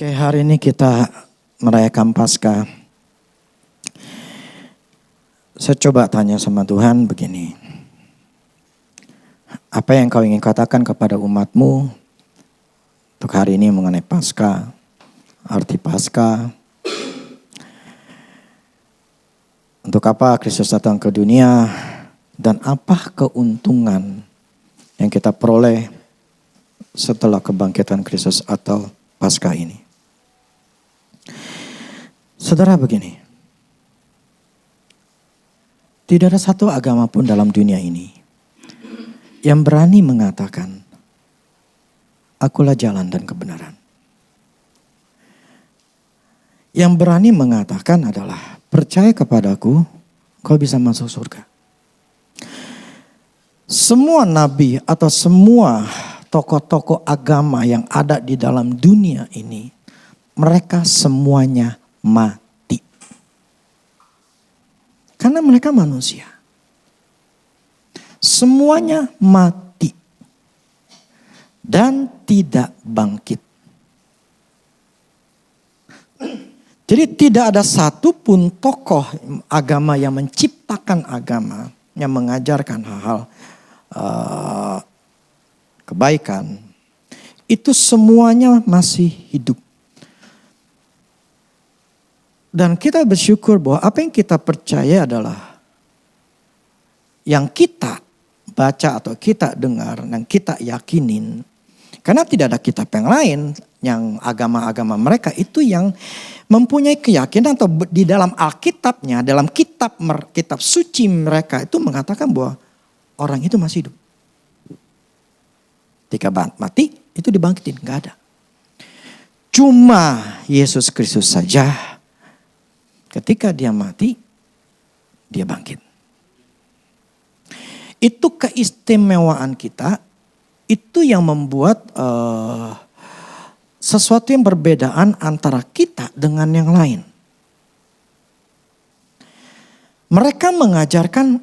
Oke, hari ini kita merayakan Paskah. Saya coba tanya sama Tuhan begini. Apa yang kau ingin katakan kepada umatmu untuk hari ini mengenai Paskah, arti Paskah. Untuk apa Kristus datang ke dunia dan apa keuntungan yang kita peroleh setelah kebangkitan Kristus atau Paskah ini. Saudara begini, tidak ada satu agama pun dalam dunia ini yang berani mengatakan, akulah jalan dan kebenaran. Yang berani mengatakan adalah, percaya kepadaku, kau bisa masuk surga. Semua nabi atau semua tokoh-tokoh agama yang ada di dalam dunia ini, mereka semuanya mati. Karena mereka manusia. Semuanya mati. Dan tidak bangkit. Jadi tidak ada satupun tokoh agama yang menciptakan agama, yang mengajarkan hal-hal kebaikan, itu semuanya masih hidup. Dan kita bersyukur bahwa apa yang kita percaya adalah yang kita baca atau kita dengar dan kita yakinin. Karena tidak ada kitab yang lain, yang agama-agama mereka itu yang mempunyai keyakinan atau di dalam Alkitabnya, dalam kitab suci mereka itu mengatakan bahwa orang itu masih hidup. Ketika mati itu dibangkitin, gak ada. Cuma Yesus Kristus saja ketika dia mati, dia bangkit. Itu keistimewaan kita, itu yang membuat sesuatu yang berbedaan antara kita dengan yang lain. Mereka mengajarkan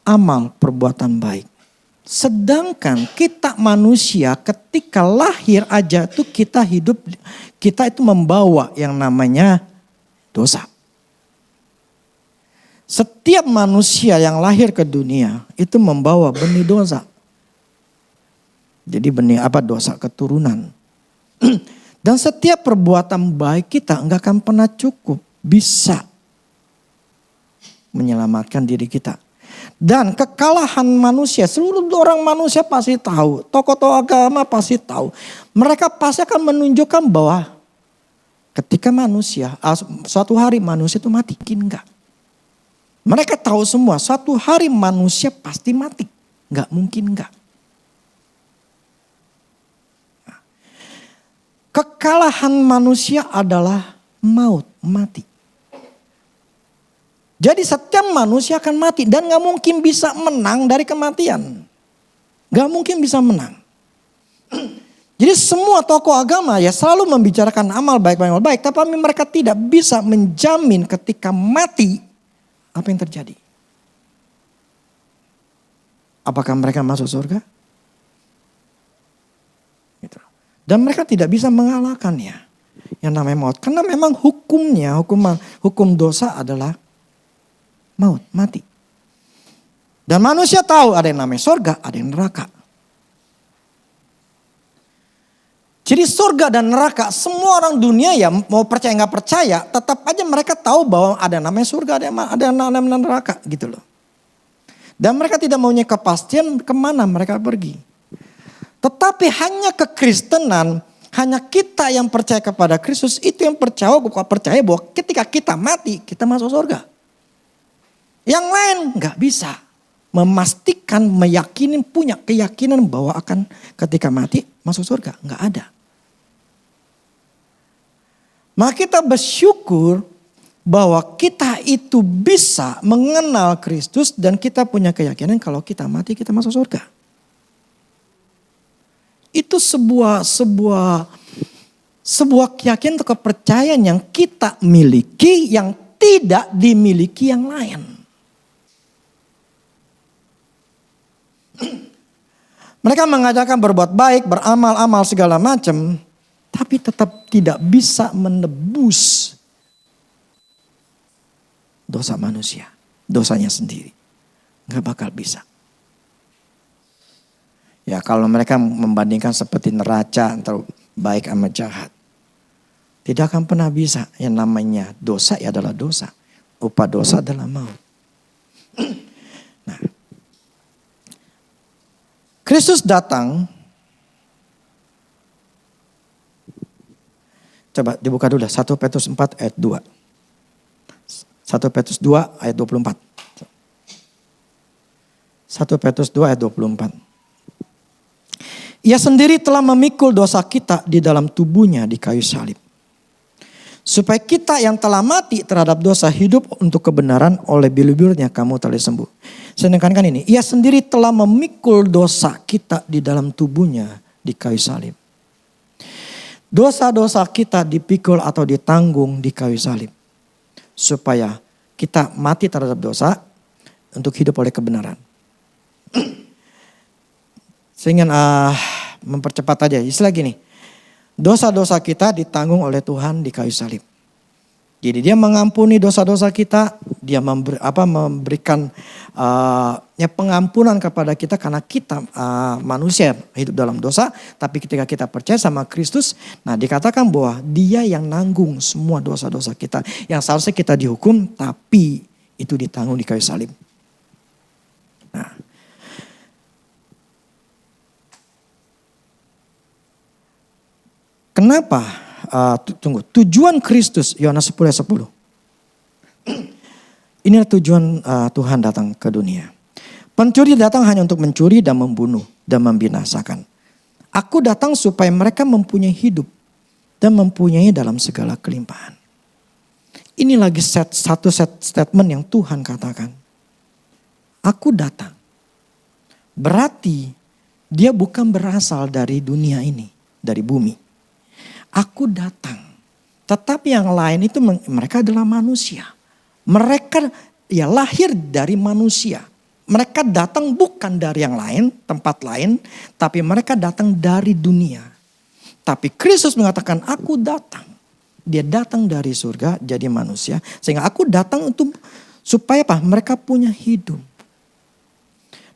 amal perbuatan baik. Sedangkan kita manusia ketika lahir aja tuh kita hidup, kita itu membawa yang namanya dosa. Setiap manusia yang lahir ke dunia itu membawa benih dosa. Jadi benih dosa keturunan. Dan setiap perbuatan baik kita enggak akan pernah cukup bisa menyelamatkan diri kita. Dan kekalahan manusia, seluruh orang manusia pasti tahu. Tokoh-tokoh agama pasti tahu. Mereka pasti akan menunjukkan bahwa ketika manusia, suatu hari manusia itu mati. Enggak. Mereka tahu semua, suatu hari manusia pasti mati. Enggak mungkin enggak. Kekalahan manusia adalah maut, mati. Jadi setiap manusia akan mati dan gak mungkin bisa menang dari kematian. Gak mungkin bisa menang. Jadi semua tokoh agama ya selalu membicarakan amal baik, tapi mereka tidak bisa menjamin ketika mati apa yang terjadi. Apakah mereka masuk surga? Gitu. Dan mereka tidak bisa mengalahkannya. Yang namanya maut. Karena memang hukumnya, hukum dosa adalah maut, mati. Dan manusia tahu ada yang namanya surga, ada yang neraka. Jadi surga dan neraka, semua orang dunia ya mau percaya nggak percaya, tetap aja mereka tahu bahwa ada yang namanya surga, ada yang namanya neraka gitu loh. Dan mereka tidak mempunyai kepastian kemana mereka pergi. Tetapi hanya kekristenan, hanya kita yang percaya kepada Kristus itu yang percaya bahwa ketika kita mati kita masuk surga. Yang lain nggak bisa memastikan, meyakinin, punya keyakinan bahwa akan ketika mati masuk surga. Nggak ada. Maka kita bersyukur bahwa kita itu bisa mengenal Kristus dan kita punya keyakinan kalau kita mati kita masuk surga. Itu sebuah keyakinan atau kepercayaan yang kita miliki yang tidak dimiliki yang lain. Mereka mengajarkan berbuat baik, beramal-amal segala macam. Tapi tetap tidak bisa menebus dosa manusia. Dosanya sendiri. Gak bakal bisa. Ya kalau mereka membandingkan seperti neraca antara baik sama jahat. Tidak akan pernah bisa. Yang namanya dosa ya adalah dosa. Upah dosa adalah maut. Nah, Kristus datang. Coba dibuka dulu 1 Petrus 4 ayat 2. 1 Petrus 2 ayat 24. 1 Petrus 2 ayat 24. Ia sendiri telah memikul dosa kita di dalam tubuhnya di kayu salib. Supaya kita yang telah mati terhadap dosa hidup untuk kebenaran, oleh bibirnya kamu telah sembuh. Saya menekankan ini. Ia sendiri telah memikul dosa kita di dalam tubuhnya di kayu salib. Dosa-dosa kita dipikul atau ditanggung di kayu salib. Supaya kita mati terhadap dosa untuk hidup oleh kebenaran. Saya ingin mempercepat aja. Istilah gini. Dosa-dosa kita ditanggung oleh Tuhan di kayu salib. Jadi dia mengampuni dosa-dosa kita. Dia memberikan pengampunan kepada kita karena kita manusia hidup dalam dosa. Tapi ketika kita percaya sama Kristus, nah dikatakan bahwa dia yang nanggung semua dosa-dosa kita. Yang seharusnya kita dihukum, tapi itu ditanggung di kayu salib. Nah, kenapa? Tujuan Kristus, Yohanes 10 ayat 10. Inilah tujuan Tuhan datang ke dunia. Pencuri datang hanya untuk mencuri dan membunuh dan membinasakan. Aku datang supaya mereka mempunyai hidup dan mempunyai dalam segala kelimpahan. Ini lagi satu statement yang Tuhan katakan. Aku datang. Berarti dia bukan berasal dari dunia ini, dari bumi. Aku datang. Tetapi yang lain itu mereka adalah manusia. Mereka ya lahir dari manusia. Mereka datang bukan dari yang lain, tempat lain. Tapi mereka datang dari dunia. Tapi Kristus mengatakan aku datang. Dia datang dari surga jadi manusia. Sehingga aku datang untuk supaya apa? Mereka punya hidup.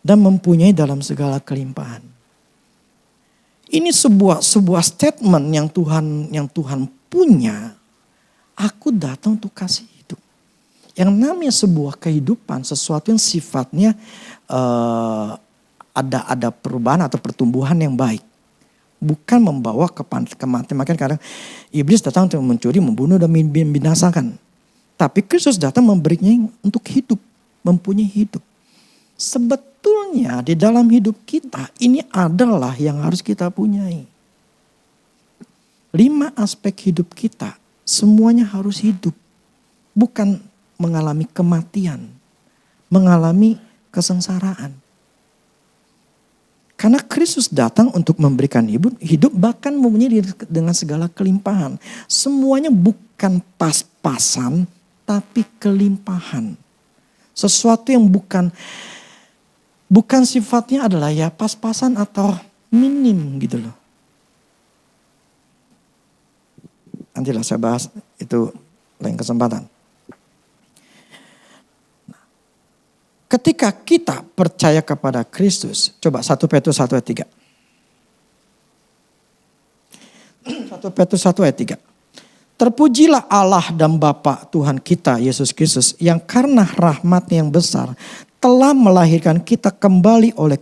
Dan mempunyai dalam segala kelimpahan. Ini sebuah statement yang Tuhan punya. Aku datang untuk kasih hidup. Yang namanya sebuah kehidupan, sesuatu yang sifatnya ada perubahan atau pertumbuhan yang baik. Bukan membawa kematian. Makanya kadang iblis datang untuk mencuri, membunuh dan membinasakan. Tapi Kristus datang memberinya untuk hidup, mempunyai hidup. Sebetulnya di dalam hidup kita ini adalah yang harus kita punyai. 5 aspek hidup kita semuanya harus hidup. Bukan mengalami kematian, mengalami kesengsaraan. Karena Kristus datang untuk memberikan hidup bahkan mempunyai dengan segala kelimpahan. Semuanya bukan pas-pasan tapi kelimpahan. Sesuatu yang bukan sifatnya adalah ya pas-pasan atau minim gitu loh. Nantilah saya bahas itu lain kesempatan. Ketika kita percaya kepada Kristus, coba 1 Petrus 1 ayat 3. 1 Petrus 1 ayat 3. Terpujilah Allah dan Bapa Tuhan kita Yesus Kristus yang karena rahmat-Nya yang besar telah melahirkan kita kembali oleh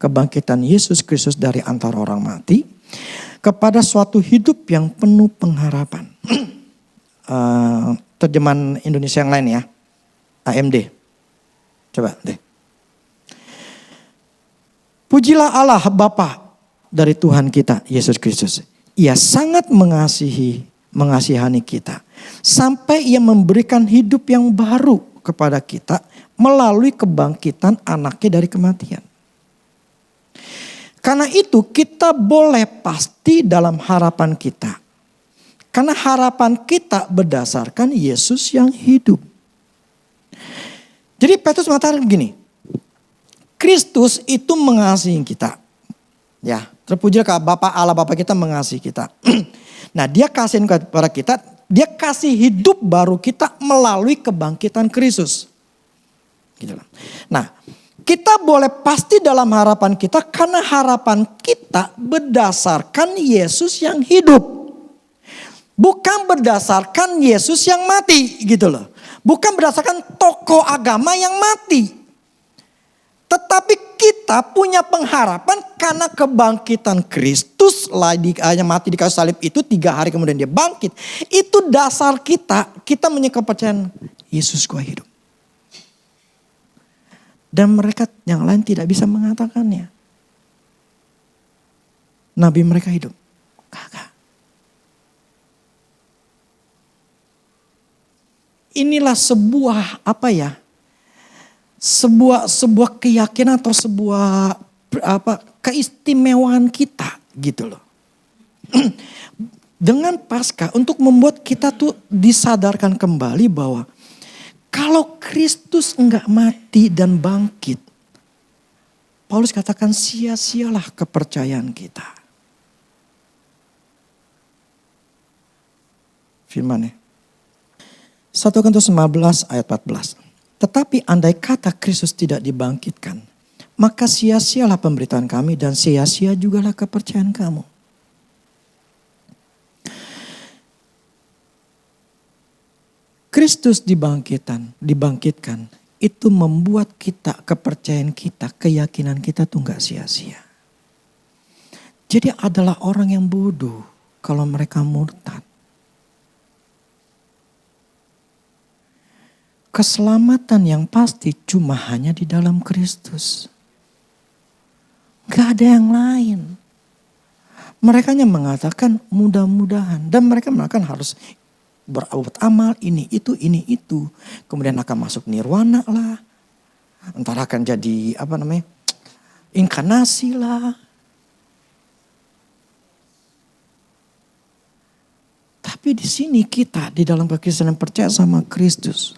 kebangkitan Yesus Kristus dari antara orang mati kepada suatu hidup yang penuh pengharapan. Terjemahan Indonesia yang lain ya, AMD. Coba deh. Pujilah Allah Bapa dari Tuhan kita Yesus Kristus. Ia sangat mengasihani kita sampai Ia memberikan hidup yang baru kepada kita melalui kebangkitan anaknya dari kematian. Karena itu kita boleh pasti dalam harapan kita. Karena harapan kita berdasarkan Yesus yang hidup. Jadi Petrus mengatakan begini. Kristus itu mengasihi kita. Ya, Terpujilah Bapa Allah Bapa kita mengasihi kita. Nah, dia kasihin kepada kita, dia kasih hidup baru kita melalui kebangkitan Kristus. Gitu loh. Nah, kita boleh pasti dalam harapan kita karena harapan kita berdasarkan Yesus yang hidup. Bukan berdasarkan Yesus yang mati gitu loh. Bukan berdasarkan tokoh agama yang mati. Tetapi kita punya pengharapan karena kebangkitan Kristus. Hanya mati di kayu salib itu 3 hari kemudian dia bangkit. Itu dasar kita. Kita punya kepercayaan Yesus gua hidup. Dan mereka yang lain tidak bisa mengatakannya. Nabi mereka hidup. Kagak. Inilah sebuah sebuah keyakinan atau sebuah keistimewaan kita gitu loh. Dengan Paskah untuk membuat kita tuh disadarkan kembali bahwa kalau Kristus enggak mati dan bangkit, Paulus katakan sia-sialah kepercayaan kita. Firman-Nya. 1 Korintus 15 ayat 14. Tetapi andai kata Kristus tidak dibangkitkan, maka sia-sialah pemberitaan kami dan sia-sia jugalah kepercayaan kamu. Kristus dibangkitkan, itu membuat kita, kepercayaan kita, keyakinan kita tuh gak sia-sia. Jadi adalah orang yang bodoh kalau mereka murtad. Keselamatan yang pasti cuma hanya di dalam Kristus. Gak ada yang lain. Mereka hanya mengatakan mudah-mudahan. Dan mereka mengatakan harus berbuat amal ini itu. Kemudian akan masuk nirwana lah. Entar akan jadi inkarnasi lah. Tapi di sini kita di dalam kekristenan percaya sama Kristus.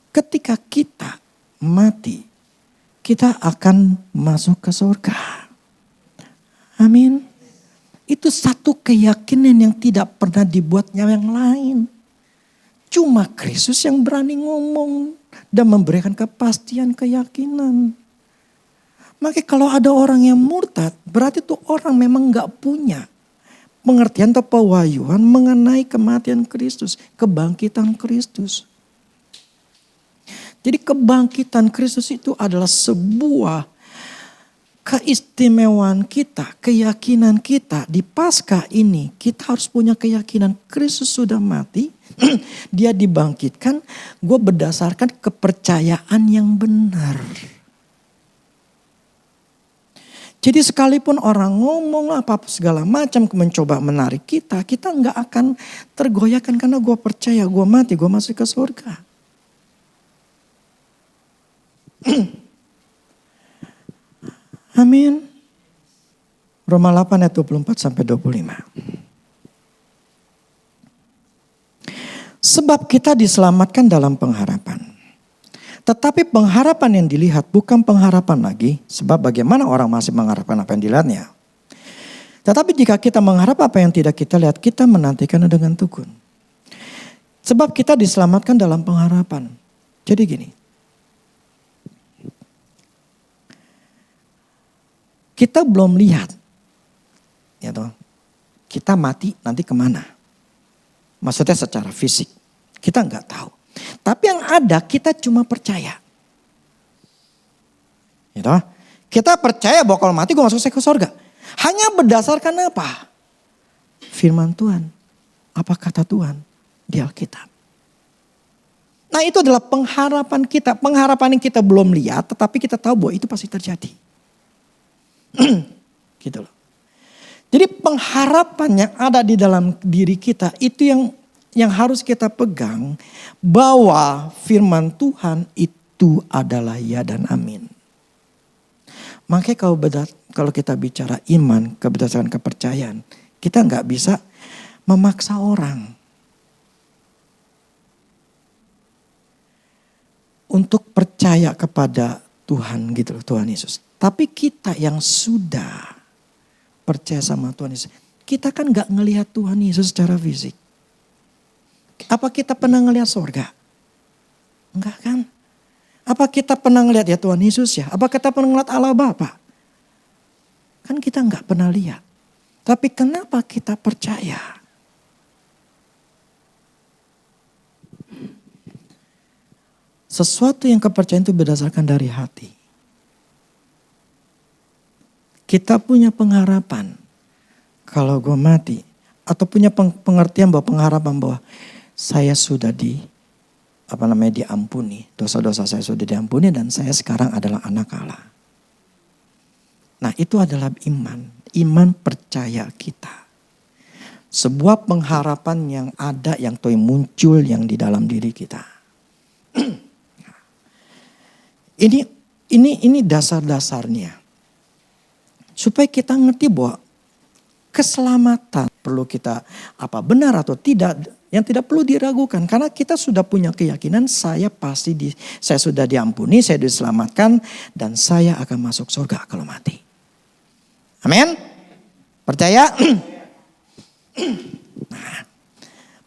Ketika kita mati, kita akan masuk ke surga. Amin. Itu satu keyakinan yang tidak pernah dibuatnya yang lain. Cuma Kristus yang berani ngomong dan memberikan kepastian keyakinan. Maka kalau ada orang yang murtad, berarti itu orang memang gak punya pengertian atau pewahyuan mengenai kematian Kristus, kebangkitan Kristus. Jadi kebangkitan Kristus itu adalah sebuah keistimewaan kita, keyakinan kita di Paskah ini. Kita harus punya keyakinan Kristus sudah mati, dia dibangkitkan, gue berdasarkan kepercayaan yang benar. Jadi sekalipun orang ngomong apa segala macam mencoba menarik kita nggak akan tergoyahkan karena gue percaya gue mati, gue masuk ke surga. Amin. Roma 8 ayat 24 sampai 25. Sebab kita diselamatkan dalam pengharapan. Tetapi pengharapan yang dilihat bukan pengharapan lagi. Sebab bagaimana orang masih mengharapkan apa yang dilihatnya. Tetapi jika kita mengharap apa yang tidak kita lihat, kita menantikannya dengan tekun. Sebab kita diselamatkan dalam pengharapan. Jadi gini. Kita belum lihat, ya toh, kita mati nanti kemana? Maksudnya secara fisik, kita nggak tahu. Tapi yang ada kita cuma percaya, ya toh, kita percaya bahwa kalau mati gue masuk ke surga. Hanya berdasarkan apa? Firman Tuhan, apa kata Tuhan di Alkitab. Nah itu adalah pengharapan kita, pengharapan yang kita belum lihat, tetapi kita tahu bahwa itu pasti terjadi. Gitu loh. Jadi pengharapan yang ada di dalam diri kita itu yang harus kita pegang, bahwa firman Tuhan itu adalah ya dan amin. Makanya kalau kita bicara iman, berdasarkan kepercayaan, kita nggak bisa memaksa orang untuk percaya kepada Tuhan gitu loh, Tuhan Yesus. Tapi kita yang sudah percaya sama Tuhan Yesus, kita kan gak ngelihat Tuhan Yesus secara fisik. Apa kita pernah ngelihat sorga? Enggak kan? Apa kita pernah ngelihat ya Tuhan Yesus ya? Apa kita pernah ngelihat Allah Bapa? Kan kita gak pernah lihat. Tapi kenapa kita percaya? Sesuatu yang kepercayaan itu berdasarkan dari hati. Kita punya pengharapan. Kalau gue mati. Atau punya pengertian bahwa pengharapan bahwa saya sudah diampuni. Dosa-dosa saya sudah diampuni dan saya sekarang adalah anak Allah. Nah itu adalah iman. Iman percaya kita. Sebuah pengharapan yang ada, yang muncul yang di dalam diri kita. Ini dasar-dasarnya. Supaya kita ngerti bahwa keselamatan perlu kita benar atau tidak, yang tidak perlu diragukan. Karena kita sudah punya keyakinan saya sudah diampuni, saya diselamatkan dan saya akan masuk surga kalau mati. Amin? Percaya? Nah,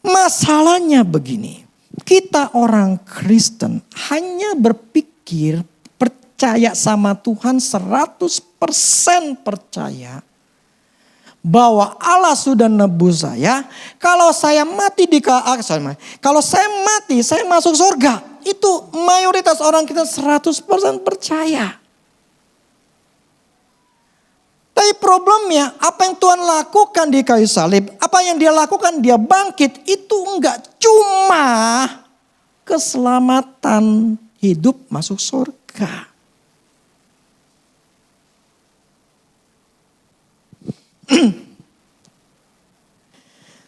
masalahnya begini. Kita orang Kristen hanya berpikir percaya sama Tuhan 100% percaya bahwa Allah sudah nebus saya. Kalau saya mati kalau saya mati saya masuk surga. Itu mayoritas orang kita 100% percaya. Tapi problemnya apa yang Tuhan lakukan di kayu salib, apa yang dia lakukan, dia bangkit, itu enggak cuma keselamatan hidup masuk surga.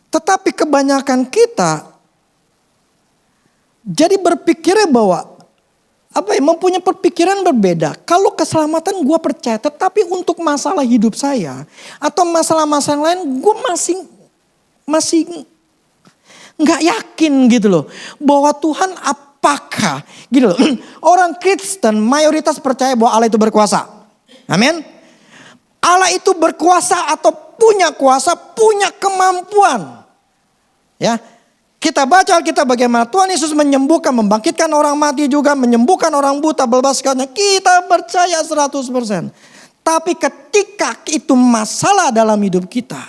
Tetapi kebanyakan kita jadi berpikirnya bahwa mempunyai perpikiran berbeda. Kalau keselamatan gue percaya, tetapi untuk masalah hidup saya atau masalah-masalah lain gue masih nggak yakin gitu loh, bahwa Tuhan apakah gitu loh. Orang Kristen mayoritas percaya bahwa Allah itu berkuasa. Amin. Allah itu berkuasa atau punya kuasa, punya kemampuan. Ya. Kita baca Alkitab bagaimana Tuhan Yesus menyembuhkan, membangkitkan orang mati juga, menyembuhkan orang buta, bebaskannya. Kita percaya 100%. Tapi ketika itu masalah dalam hidup kita,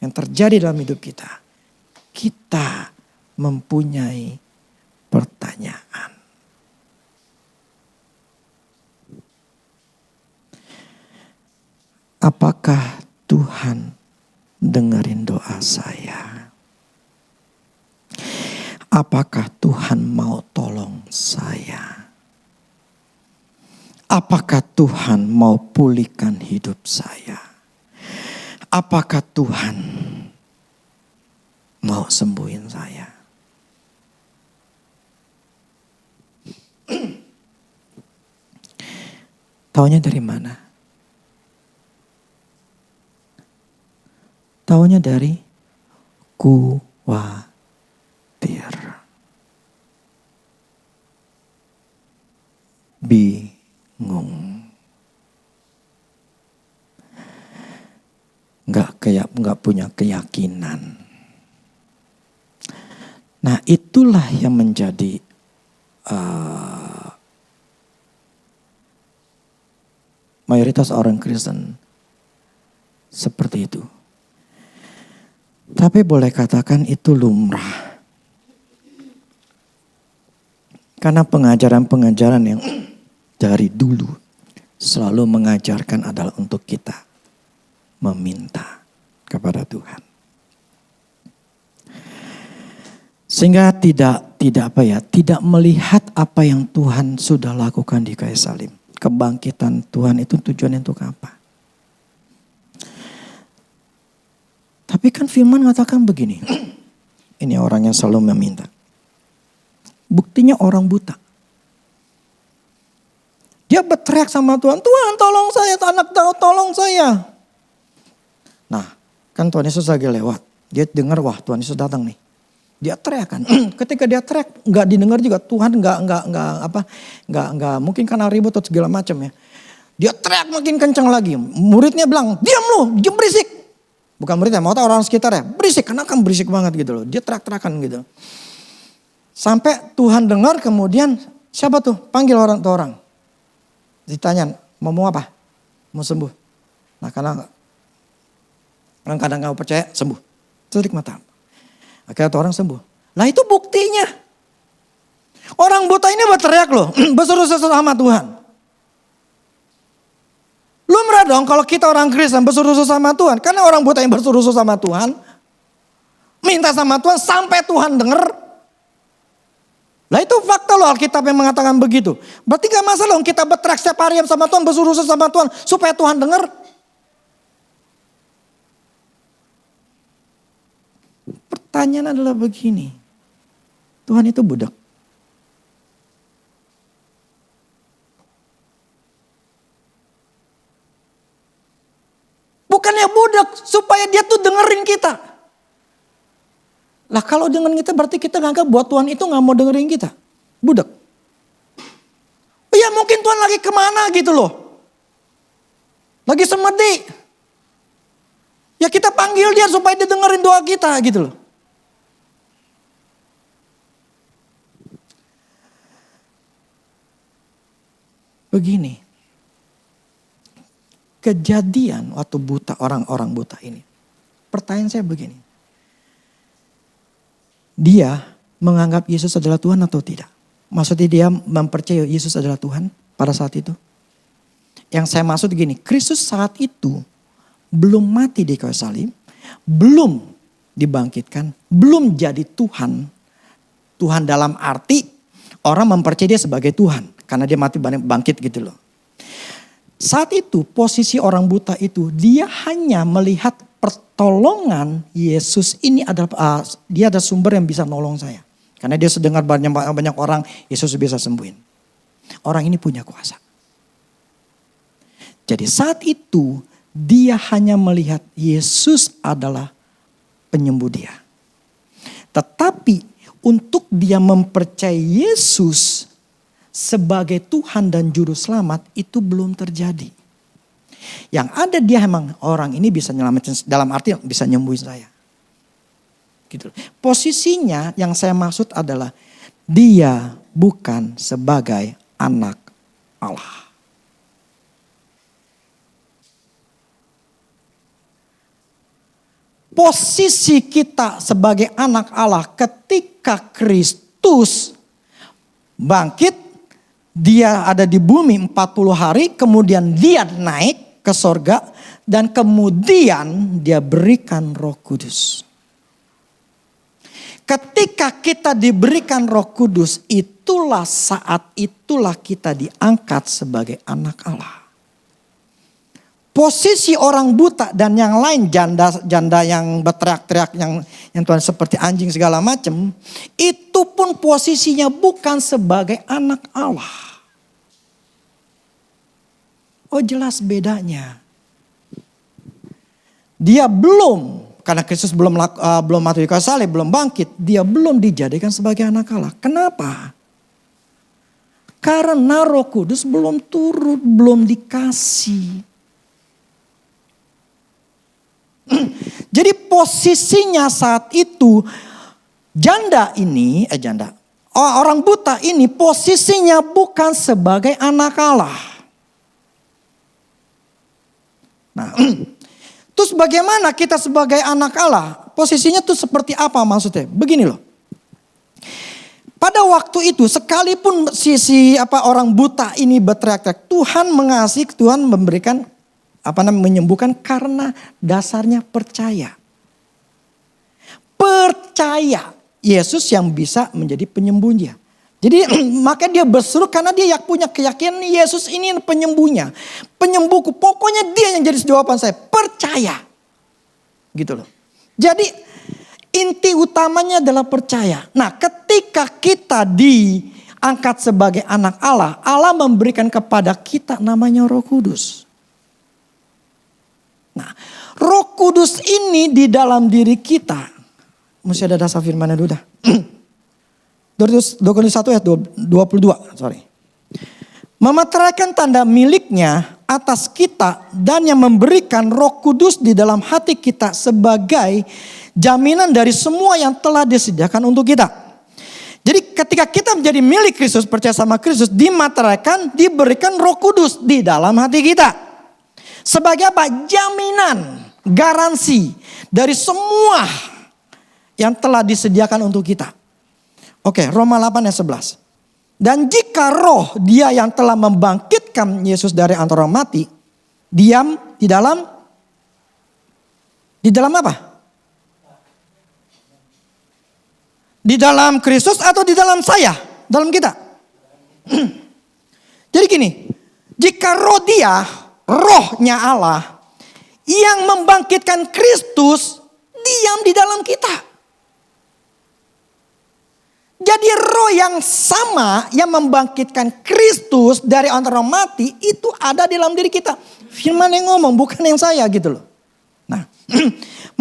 yang terjadi dalam hidup kita, kita mempunyai pertanyaan. Apakah Tuhan dengerin doa saya? Apakah Tuhan mau tolong saya? Apakah Tuhan mau pulihkan hidup saya? Apakah Tuhan mau sembuhin saya? Taunya dari mana? Taunya dari khawatir. Bingung. Nggak punya keyakinan. Nah itulah yang menjadi mayoritas orang Kristen seperti itu. Tapi boleh katakan itu lumrah. Karena pengajaran-pengajaran yang dari dulu selalu mengajarkan adalah untuk kita meminta kepada Tuhan. Sehingga tidak melihat apa yang Tuhan sudah lakukan di kayu salib. Kebangkitan Tuhan itu tujuannya untuk apa? Tapi kan firman mengatakan begini. Ini orang yang selalu meminta. Buktinya orang buta. Dia berteriak sama Tuhan. Tuhan tolong saya, anak tolong saya. Nah kan Tuhan Yesus lagi lewat. Dia dengar wah Tuhan Yesus datang nih. Dia teriak kan. Ketika dia teriak nggak didengar juga. Tuhan nggak mungkin karena ribut atau segala macam ya. Dia teriak makin kencang lagi. Muridnya bilang, diam lu, diam berisik. Bukan muridnya, mau tahu orang sekitar ya. Berisik, karena kan berisik banget gitu loh. Dia teriak-teriakan gitu. Sampai Tuhan dengar kemudian, siapa tuh? Panggil orang tuh orang. Ditanya, mau apa? Mau sembuh. Nah karena orang kadang gak percaya, sembuh. Tutup mata. Akhirnya tuh orang sembuh. Nah itu buktinya. Orang buta ini berteriak loh, berseru-seru sama Tuhan. Lumrah dong kalau kita orang Kristen berseru-seru sama Tuhan. Karena orang buta yang berseru-seru sama Tuhan, minta sama Tuhan sampai Tuhan denger. Nah itu fakta loh Alkitab yang mengatakan begitu. Berarti gak masalah loh kita berteriak setiap hari sama Tuhan, berseru-seru sama Tuhan supaya Tuhan denger. Pertanyaan adalah begini, Tuhan itu budak. Bukannya budak, supaya dia tuh dengerin kita. Lah kalau dengerin kita berarti kita nganggap buat Tuhan itu gak mau dengerin kita. Budak. Ya mungkin Tuhan lagi kemana gitu loh. Lagi semedi. Ya kita panggil dia supaya dia dengerin doa kita gitu loh. Begini. Kejadian waktu buta, orang-orang buta ini. Pertanyaan saya begini. Dia menganggap Yesus adalah Tuhan atau tidak? Maksudnya dia mempercayai Yesus adalah Tuhan pada saat itu? Yang saya maksud gini, Kristus saat itu belum mati di kayu salib, belum dibangkitkan, belum jadi Tuhan. Tuhan dalam arti orang mempercayai dia sebagai Tuhan. Karena dia mati bangkit gitu loh. Saat itu posisi orang buta itu dia hanya melihat pertolongan Yesus ini adalah dia ada sumber yang bisa nolong saya. Karena dia sedengar banyak orang Yesus bisa sembuhin. Orang ini punya kuasa. Jadi saat itu dia hanya melihat Yesus adalah penyembuh dia. Tetapi untuk dia mempercayai Yesus sebagai Tuhan dan Juru Selamat itu belum terjadi. Yang ada dia emang orang ini bisa nyelamatin dalam arti bisa nyembuhin saya. Gitu. Posisinya yang saya maksud adalah dia bukan sebagai anak Allah. Posisi kita sebagai anak Allah ketika Kristus bangkit, dia ada di bumi 40 hari, kemudian dia naik ke sorga, dan kemudian dia berikan Roh Kudus. Ketika kita diberikan Roh Kudus, itulah saat itulah kita diangkat sebagai anak Allah. Posisi orang buta dan yang lain, janda yang berteriak-teriak yang Tuhan seperti anjing segala macam, itu pun posisinya bukan sebagai anak Allah. Oh jelas bedanya. Dia belum, karena Kristus belum mati di kayu salib, belum bangkit, dia belum dijadikan sebagai anak Allah. Kenapa? Karena Roh Kudus belum turun, belum dikasih. Jadi posisinya saat itu orang buta ini posisinya bukan sebagai anak Allah. Nah, terus bagaimana kita sebagai anak Allah? Posisinya tuh seperti apa maksudnya? Begini loh. Pada waktu itu sekalipun orang buta ini berteriak-teriak, Tuhan mengasihi, Tuhan memberikan menyembuhkan karena dasarnya percaya. Percaya Yesus yang bisa menjadi penyembuhnya. Jadi makanya dia berseru karena dia punya keyakinan Yesus ini penyembuhnya. Penyembuhku, pokoknya dia yang jadi jawaban saya. Percaya. Gitu loh. Jadi inti utamanya adalah percaya. Nah ketika kita diangkat sebagai anak Allah, Allah memberikan kepada kita namanya Roh Kudus. Nah, Roh Kudus ini di dalam diri kita. Mesti ada dasar firmannya dulu dah. 2 Korintus 1 ayat 22. Memeteraikan tanda miliknya atas kita dan yang memberikan Roh Kudus di dalam hati kita sebagai jaminan dari semua yang telah disediakan untuk kita. Jadi ketika kita menjadi milik Kristus, percaya sama Kristus, dimateraikan, diberikan Roh Kudus di dalam hati kita. Sebagai apa? Jaminan, garansi dari semua yang telah disediakan untuk kita. Oke, Roma 8 ayat 11. Dan jika roh dia yang telah membangkitkan Yesus dari antara orang mati, diam di dalam apa? Di dalam Kristus atau di dalam saya? Dalam kita. Jadi gini, jika roh dia, rohnya Allah yang membangkitkan Kristus diam di dalam kita. Jadi roh yang sama yang membangkitkan Kristus dari antara orang mati itu ada di dalam diri kita. Firman yang ngomong, bukan yang saya gitu loh. Nah,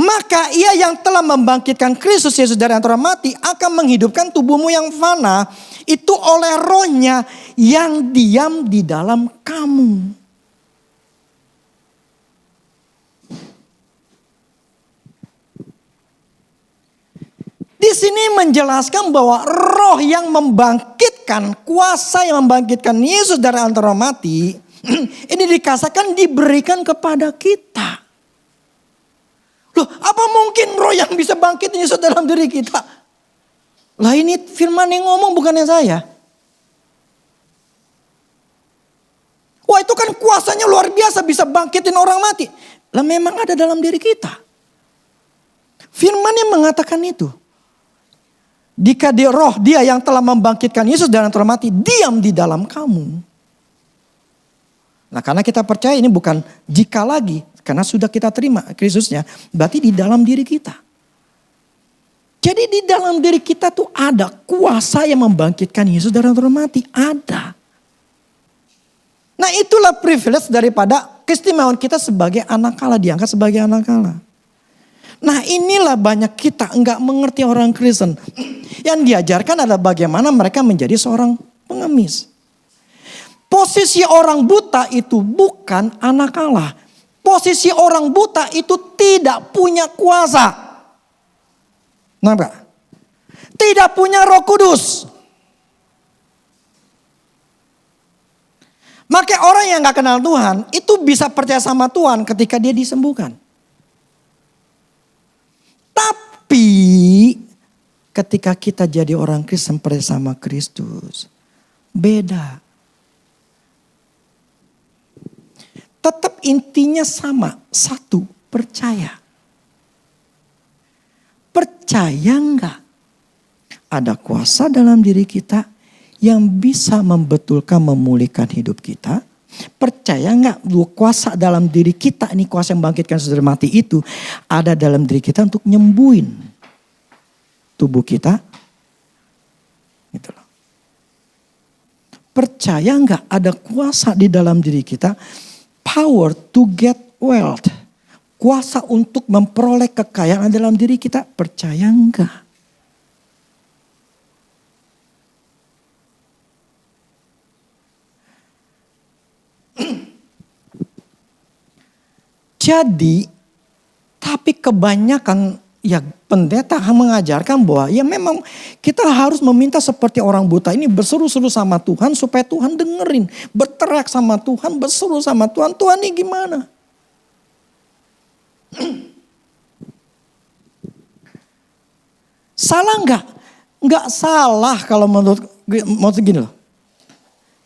maka ia yang telah membangkitkan Kristus Yesus dari antara orang mati akan menghidupkan tubuhmu yang fana itu oleh rohnya yang diam di dalam kamu. Di sini menjelaskan bahwa roh yang membangkitkan, kuasa yang membangkitkan Yesus dari antara mati, ini dikatakan diberikan kepada kita. Loh, apa mungkin roh yang bisa bangkitin Yesus dalam diri kita? Lah ini firman yang ngomong, bukan yang saya. Wah itu kan kuasanya luar biasa, bisa bangkitin orang mati. Lah memang ada dalam diri kita. Firman yang mengatakan itu. Jika roh dia yang telah membangkitkan Yesus dari antara mati diam di dalam kamu. Nah karena kita percaya ini bukan jika lagi. Karena sudah kita terima Kristusnya. Berarti di dalam diri kita. Jadi di dalam diri kita tuh ada kuasa yang membangkitkan Yesus dari antara mati. Ada. Nah itulah privilege daripada keistimewaan kita sebagai anak Allah. Diangkat sebagai anak Allah. Nah inilah banyak kita enggak mengerti orang Kristen. Yang diajarkan adalah bagaimana mereka menjadi seorang pengemis. Posisi orang buta itu bukan anak Allah. Posisi orang buta itu tidak punya kuasa. Nampak? Tidak punya Roh Kudus. Maka orang yang enggak kenal Tuhan itu bisa percaya sama Tuhan ketika dia disembuhkan. Tapi ketika kita jadi orang Kristen percaya sama Kristus, beda. Tetap intinya sama, satu, percaya. Percaya enggak? Ada kuasa dalam diri kita yang bisa membetulkan, memulihkan hidup kita. Percaya enggak kuasa dalam diri kita, ini kuasa yang bangkitkan saudara mati itu ada dalam diri kita untuk nyembuhin tubuh kita. Gitu loh. Percaya enggak ada kuasa di dalam diri kita, power to get wealth. Kuasa untuk memperoleh kekayaan dalam diri kita, percaya enggak? Jadi, tapi kebanyakan ya pendeta mengajarkan bahwa ya memang kita harus meminta seperti orang buta ini berseru-seru sama Tuhan supaya Tuhan dengerin. Berteriak sama Tuhan, berseru sama Tuhan. Tuhan ini gimana? Salah enggak? Enggak salah kalau menurut gini loh.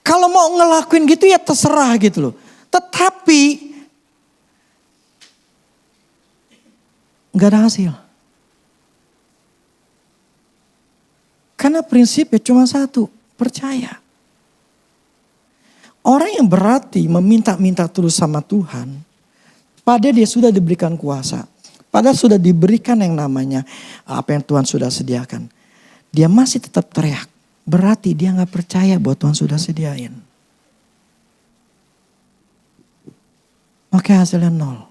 Kalau mau ngelakuin gitu ya terserah gitu loh. Tetapi enggak ada hasil. Karena prinsipnya cuma satu, percaya. Orang yang berarti meminta-minta terus sama Tuhan, padahal dia sudah diberikan kuasa. Padahal sudah diberikan yang namanya apa yang Tuhan sudah sediakan. Dia masih tetap teriak. Berarti dia gak percaya bahwa Tuhan sudah sediain. Maka hasilnya nol.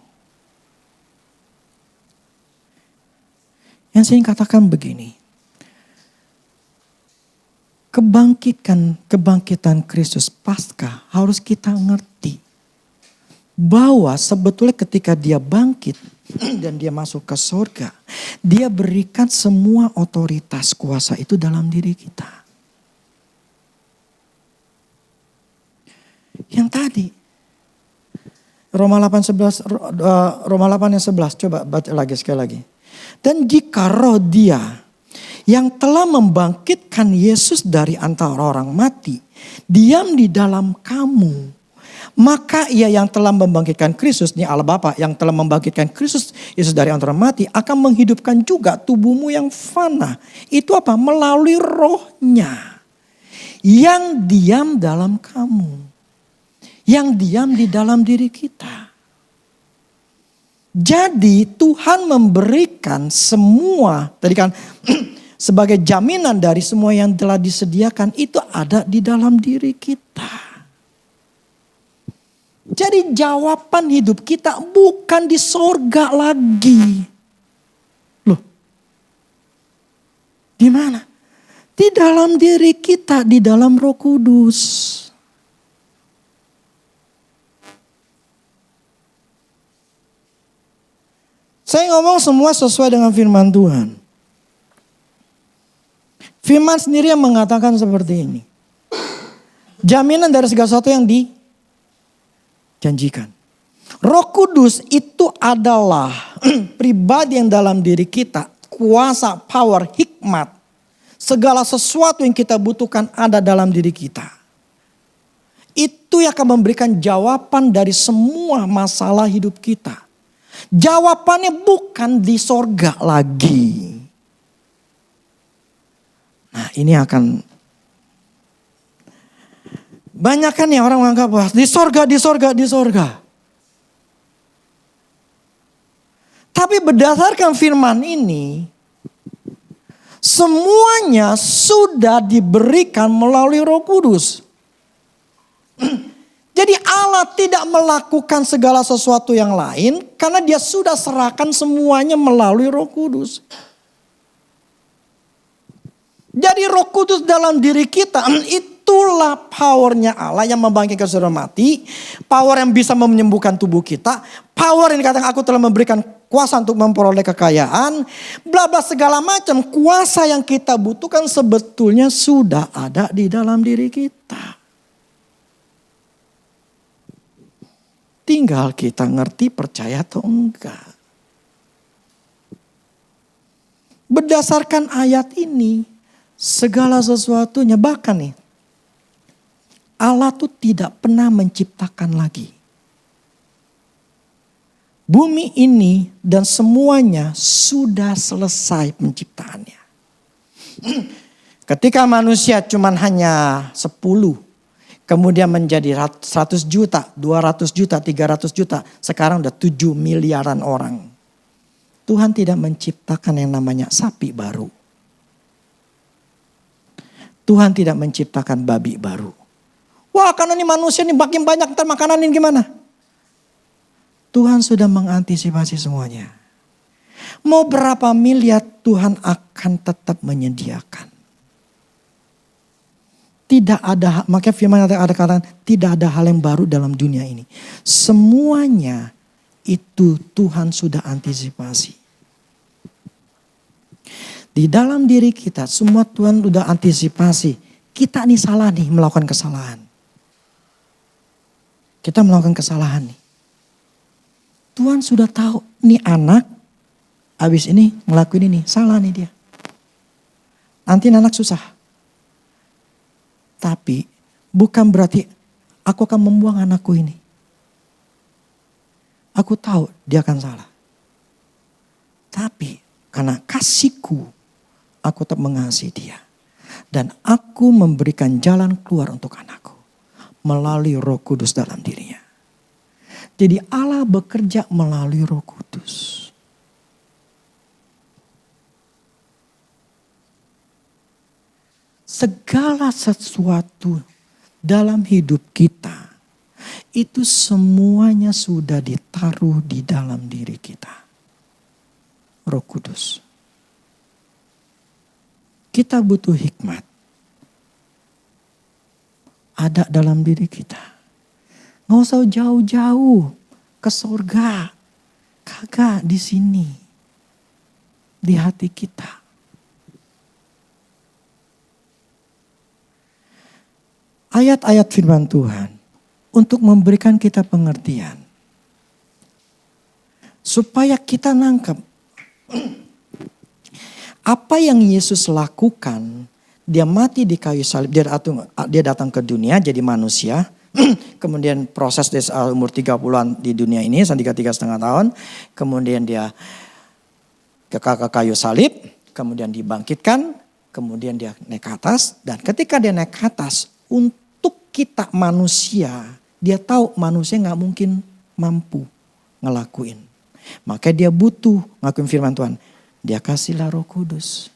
Yang saya ingin katakan begini. Kebangkitan Kristus Paskah harus kita ngerti. bahwa sebetulnya ketika dia bangkit dan dia masuk ke surga, dia berikan semua otoritas kuasa itu dalam diri kita. Yang tadi Roma 8:11, Roma 8 ayat 11, coba baca lagi sekali lagi. Dan jika roh dia yang telah membangkitkan Yesus dari antara orang mati diam di dalam kamu, maka ia yang telah membangkitkan Kristus, ini Allah Bapa yang telah membangkitkan Kristus Yesus dari antara mati akan menghidupkan juga tubuhmu yang fana. Itu apa? Melalui rohnya yang diam dalam kamu. Yang diam di dalam diri kita. Jadi Tuhan memberikan semua, tadi kan sebagai jaminan dari semua yang telah disediakan itu ada di dalam diri kita. Jadi jawaban hidup kita bukan di sorga lagi. Loh, di mana? Di dalam diri kita, di dalam Roh Kudus. Saya ngomong semua sesuai dengan firman Tuhan. Firman sendiri yang mengatakan seperti ini. Jaminan dari segala sesuatu yang dijanjikan. Roh Kudus itu adalah pribadi yang dalam diri kita. Kuasa, power, hikmat. Segala sesuatu yang kita butuhkan ada dalam diri kita. Itu yang akan memberikan jawaban dari semua masalah hidup kita. Jawabannya bukan di sorga lagi. Nah ini akan banyak kan ya orang menganggap bahwa di sorga. Tapi berdasarkan firman ini, semuanya sudah diberikan melalui Roh Kudus. Jadi Allah tidak melakukan segala sesuatu yang lain karena dia sudah serahkan semuanya melalui Roh Kudus. Jadi Roh Kudus dalam diri kita itulah powernya Allah yang membangkitkan saudara mati. Power yang bisa menyembuhkan tubuh kita. Power yang dikatakan aku telah memberikan kuasa untuk memperoleh kekayaan. Bla bla segala macam kuasa yang kita butuhkan sebetulnya sudah ada di dalam diri kita. Tinggal kita ngerti, percaya atau enggak. Berdasarkan ayat ini, segala sesuatunya bahkan nih, Allah tuh tidak pernah menciptakan lagi. Bumi ini dan semuanya sudah selesai penciptaannya. Ketika manusia cuman hanya 10. Kemudian menjadi 100 juta, 200 juta, 300 juta. Sekarang udah 7 miliaran orang. Tuhan tidak menciptakan yang namanya sapi baru. Tuhan tidak menciptakan babi baru. Wah karena ini manusia ini makin banyak ntar makanan ini gimana? Tuhan sudah mengantisipasi semuanya. Mau berapa miliar Tuhan akan tetap menyediakan. Tidak ada, makanya firman ada kata tidak ada hal yang baru dalam dunia ini. Semuanya itu Tuhan sudah antisipasi. Di dalam diri kita semua Tuhan sudah antisipasi. Kita nih salah nih melakukan kesalahan. Kita melakukan kesalahan nih. Tuhan sudah tahu nih anak habis ini ngelakuin ini salah nih dia. Nanti anak susah. Tapi bukan berarti aku akan membuang anakku ini. Aku tahu dia akan salah. Tapi karena kasihku, aku tetap mengasihi dia. Dan aku memberikan jalan keluar untuk anakku. Melalui Roh Kudus dalam dirinya. Jadi Allah bekerja melalui Roh Kudus. Segala sesuatu dalam hidup kita itu semuanya sudah ditaruh di dalam diri kita. Roh Kudus. Kita butuh hikmat. Ada dalam diri kita. Nggak usah jauh-jauh. ke surga. Kagak, di sini. Di hati kita. Ayat-ayat firman Tuhan untuk memberikan kita pengertian. Supaya kita nangkep apa yang Yesus lakukan. Dia mati di kayu salib, dia datang ke dunia jadi manusia. Kemudian proses dari umur 30-an di dunia ini sampai 3,5 tahun. Kemudian dia ke kayu salib, kemudian dibangkitkan, kemudian dia naik ke atas. Dan ketika dia naik ke atas, untuk kita manusia, dia tahu manusia gak mungkin mampu ngelakuin. Makanya dia butuh ngelakuin firman Tuhan. Dia kasihlah Roh Kudus.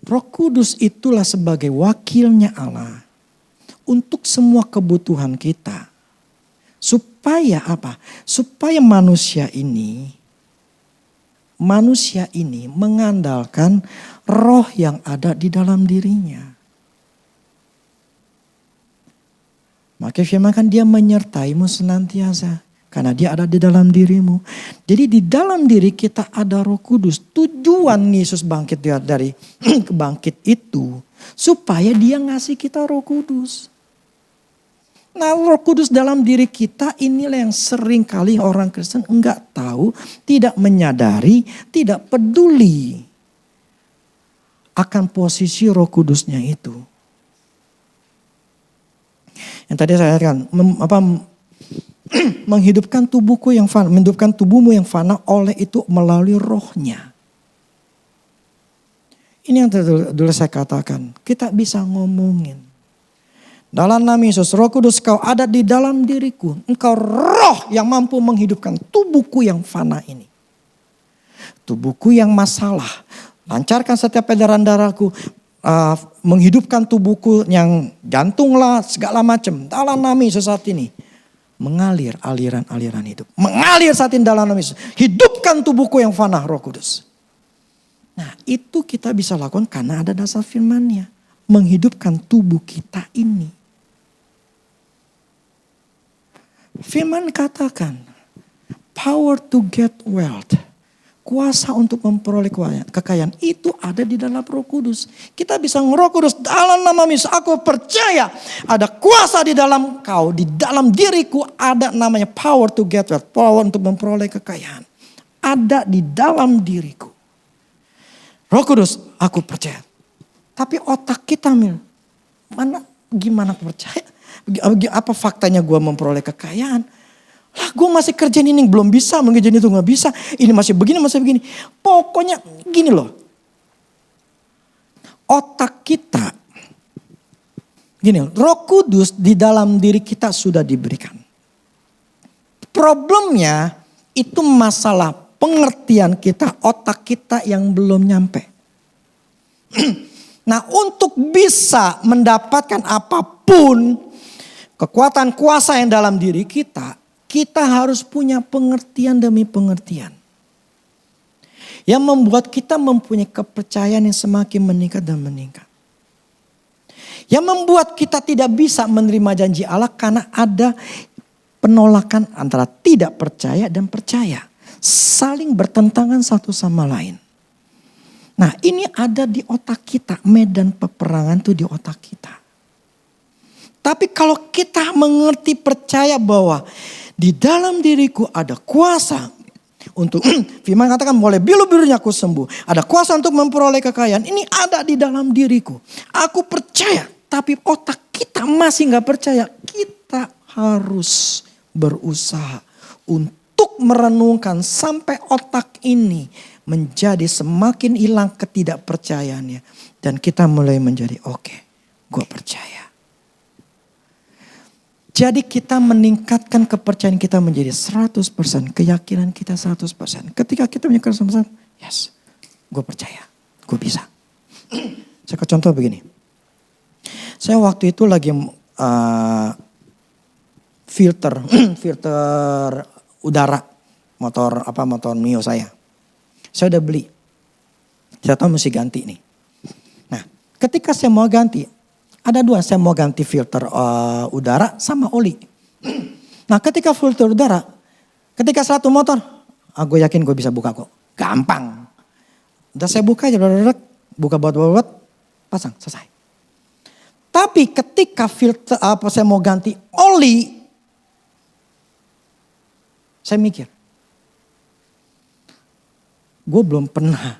Roh Kudus itulah sebagai wakilnya Allah untuk semua kebutuhan kita. Supaya apa? Supaya manusia ini mengandalkan roh yang ada di dalam dirinya. Maka firman kan dia menyertaimu senantiasa. Karena dia ada di dalam dirimu. Jadi di dalam diri kita ada Roh Kudus. Tujuan Yesus bangkit dari kebangkit itu. Supaya dia ngasih kita Roh Kudus. Nah, Roh Kudus dalam diri kita inilah yang sering kali orang Kristen enggak tahu. Tidak menyadari, tidak peduli akan posisi Roh Kudusnya itu. Yang tadi saya katakan, menghidupkan tubuhku yang fana, menghidupkan tubuhmu yang fana oleh itu melalui rohnya. Ini yang dulu saya katakan, kita bisa ngomongin. Dalam nama Yesus, Roh Kudus kau ada di dalam diriku. Engkau roh yang mampu menghidupkan tubuhku yang fana ini. Tubuhku yang masalah. Lancarkan setiap peredaran darahku. Menghidupkan tubuhku yang jantunglah segala macam. Dalam nama Yesus saat ini. Mengalir aliran-aliran hidup. Mengalir saat ini dalam nama Yesus. Hidupkan tubuhku yang fana, Roh Kudus. Nah, itu kita bisa lakukan karena ada dasar firman-Nya. Menghidupkan tubuh kita ini. Firman katakan, power to get wealth. Kuasa untuk memperoleh kekayaan itu ada di dalam Roh Kudus. Kita bisa Roh Kudus dalam nama Yesus. Aku percaya ada kuasa di dalam kau. Di dalam diriku ada namanya power to get wealth. Power untuk memperoleh kekayaan. Ada di dalam diriku. Roh Kudus, aku percaya. Tapi otak kita gimana percaya? Apa faktanya gue memperoleh kekayaan? Lah gue masih kerjaan ini belum bisa, mengerjain itu gak bisa. Ini masih begini, masih begini. Pokoknya gini loh. Otak kita. Gini, Roh Kudus di dalam diri kita sudah diberikan. Problemnya itu masalah pengertian kita, otak kita yang belum nyampe. Nah, untuk bisa mendapatkan apapun, kekuatan kuasa yang dalam diri kita, kita harus punya pengertian demi pengertian. Yang membuat kita mempunyai kepercayaan yang semakin meningkat dan meningkat. Yang membuat kita tidak bisa menerima janji Allah karena ada penolakan antara tidak percaya dan percaya. Saling bertentangan satu sama lain. Nah, ini ada di otak kita. Medan peperangan itu di otak kita. Tapi kalau kita mengerti, percaya bahwa di dalam diriku ada kuasa untuk, firman katakan boleh bilu-bilunya aku sembuh. Ada kuasa untuk memperoleh kekayaan. Ini ada di dalam diriku. Aku percaya, tapi otak kita masih gak percaya. Kita harus berusaha untuk merenungkan sampai otak ini menjadi semakin hilang ketidakpercayaannya. Dan kita mulai menjadi oke, gue percaya. Jadi kita meningkatkan kepercayaan kita menjadi 100%. Keyakinan kita 100%. Ketika kita menyaksikan 100%, yes, gue percaya, gue bisa. Saya ke contoh begini. Saya waktu itu lagi filter udara motor Mio saya. Saya udah beli. Saya tahu mesti ganti nih. Nah, ketika saya mau ganti, Ada dua, saya mau ganti filter udara sama oli. Nah ketika filter udara, ketika satu motor, gue yakin gue bisa buka kok. Gampang. Udah saya buka aja, buka buat, pasang, selesai. Tapi ketika filter saya mau ganti oli, saya mikir, gue belum pernah